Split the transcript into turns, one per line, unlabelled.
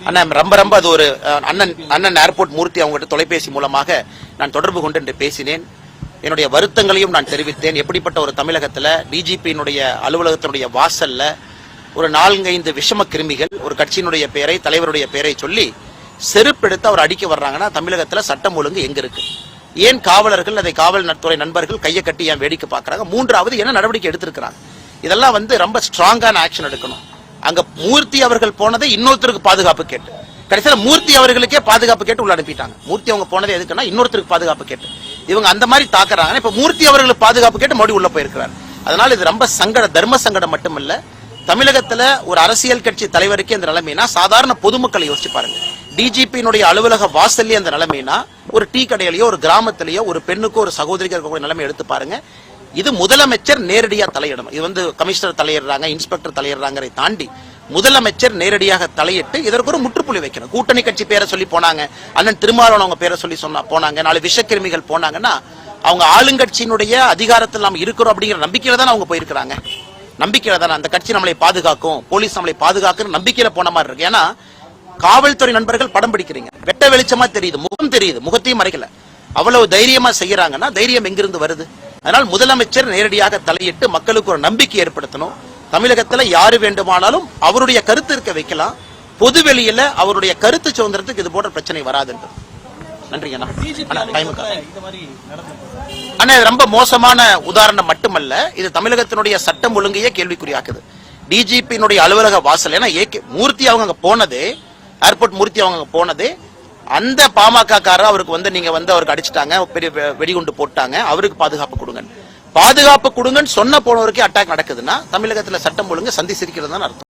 அண்ணன் ரொம்ப அது ஒரு அண்ணன் ஏர்போர்ட் மூர்த்தி அவங்ககிட்ட தொலைபேசி மூலமாக நான் தொடர்பு கொண்டு என்று பேசினேன். என்னுடைய வருத்தங்களையும் நான் தெரிவித்தேன். எப்படிப்பட்ட ஒரு தமிழகத்துல டிஜிபியினுடைய அலுவலகத்தினுடைய வாசல்ல ஒரு 4-5 விஷம கிருமிகள் ஒரு கட்சியினுடைய பெயரை தலைவருடைய பெயரை சொல்லி செருப்பெடுத்து அவர் அடிக்க வர்றாங்கன்னா தமிழகத்துல சட்டம் ஒழுங்கு எங்க இருக்கு? ஏன் காவலர்கள் அதை காவல்துறை நண்பர்கள் கையை கட்டி ஏன் வேடிக்கை பார்க்கறாங்க? மூன்றாவது என்ன நடவடிக்கை எடுத்திருக்கிறாங்க? இதெல்லாம் ரொம்ப ஸ்ட்ராங்கான ஆக்ஷன் எடுக்கணும். அங்க மூர்த்தி அவர்கள் போனதை இன்னொருத்தருக்கு பாதுகாப்பு கேட்டு கடைசியில மூர்த்தி அவர்களுக்கே பாதுகாப்பு கேட்டு உள்ள அனுப்பிட்டாங்க. மூர்த்தி அவங்க போனதை எதுக்குன்னா இன்னொருத்தருக்கு பாதுகாப்பு கேட்டு இவங்க அந்த மாதிரி தாக்குறாங்க. இப்ப மூர்த்தி அவர்களுக்கு பாதுகாப்பு கேட்டு மறுபடியும் உள்ள போயிருக்கிறார். அதனால இது ரொம்ப தர்ம சங்கடம் மட்டுமல்ல, தமிழகத்துல ஒரு அரசியல் கட்சி தலைவருக்கு இந்த நிலைமைனா சாதாரண பொதுமக்களை யோசிச்சு பாருங்க. டிஜிபியினுடைய அலுவலக வாசல்லே அந்த நிலைமைனா ஒரு டீ கடையிலயோ ஒரு கிராமத்திலேயோ ஒரு பெண்ணுக்கோ ஒரு சகோதரிக்கு இருக்கக்கூடிய நிலைமை எடுத்து பாருங்க. இது முதலமைச்சர் நேரடியா தலையிடணும். இது கமிஷனர் தலையிடுறாங்க, இன்ஸ்பெக்டர் தலையிடுறாங்க தாண்டி முதலமைச்சர் நேரடியாக தலையிட்டு இதற்கு ஒரு முற்றுப்புள்ளி வைக்கணும். கூட்டணி கட்சி பேரை சொல்லி போனாங்க, அண்ணன் திருமாவளவன் அவங்க பேரை சொல்லி போனாங்க, 4 விஷக்கிருமிகள் போனாங்கன்னா அவங்க ஆளுங்கட்சியினுடைய அதிகாரத்தில் நாம் இருக்கிறோம் அப்படிங்கிற நம்பிக்கையில தான் அவங்க போயிருக்கிறாங்க. நம்பிக்கையில தானே அந்த கட்சி நம்மளை பாதுகாக்கும், போலீஸ் நம்மளை பாதுகாக்கும் நம்பிக்கையில போன மாதிரி இருக்கு. ஏன்னா காவல்துறை நண்பர்கள் படம் பிடிக்கிறீங்க, வெட்ட வெளிச்சமா தெரியுது, முகம் தெரியுது, முகத்தையும் மறைக்கல. அவ்வளவு தைரியமா செய்யறாங்கன்னா தைரியம் எங்கிருந்து வருது? அதனால் முதலமைச்சர் நேரடியாக தலையிட்டு மக்களுக்கு ஒரு நம்பிக்கை ஏற்படுத்தணும். தமிழகத்துல யாரு வேண்டுமானாலும் அவருடைய கருத்து இருக்க வைக்கலாம், பொதுவெளியில அவருடைய கருத்து சுதந்திரத்துக்கு இது போன்ற பிரச்சனை வராது. நன்றி அண்ணா. ரொம்ப மோசமான உதாரணம் மட்டுமல்ல, இது தமிழகத்தினுடைய சட்டம் ஒழுங்கையே கேள்விக்குறியாக்குது. டிஜிபியினுடைய அலுவலக வாசல், ஏன்னா மூர்த்தி அவங்க போனதே, ஏர்போர்ட் மூர்த்தி அவங்க போனதே அந்த பாமக காரர் அவருக்கு நீங்க அவருக்கு அடிச்சுட்டாங்க, பெரிய வெடிகுண்டு போட்டாங்க, அவருக்கு பாதுகாப்பு கொடுங்க, பாதுகாப்பு கொடுங்கன்னு சொன்ன போனவருக்கே அட்டாக் நடக்குதுன்னா தமிழகத்துல சட்டம் ஒழுங்கு சந்தி சிரிக்கிறது தான் அர்த்தம்.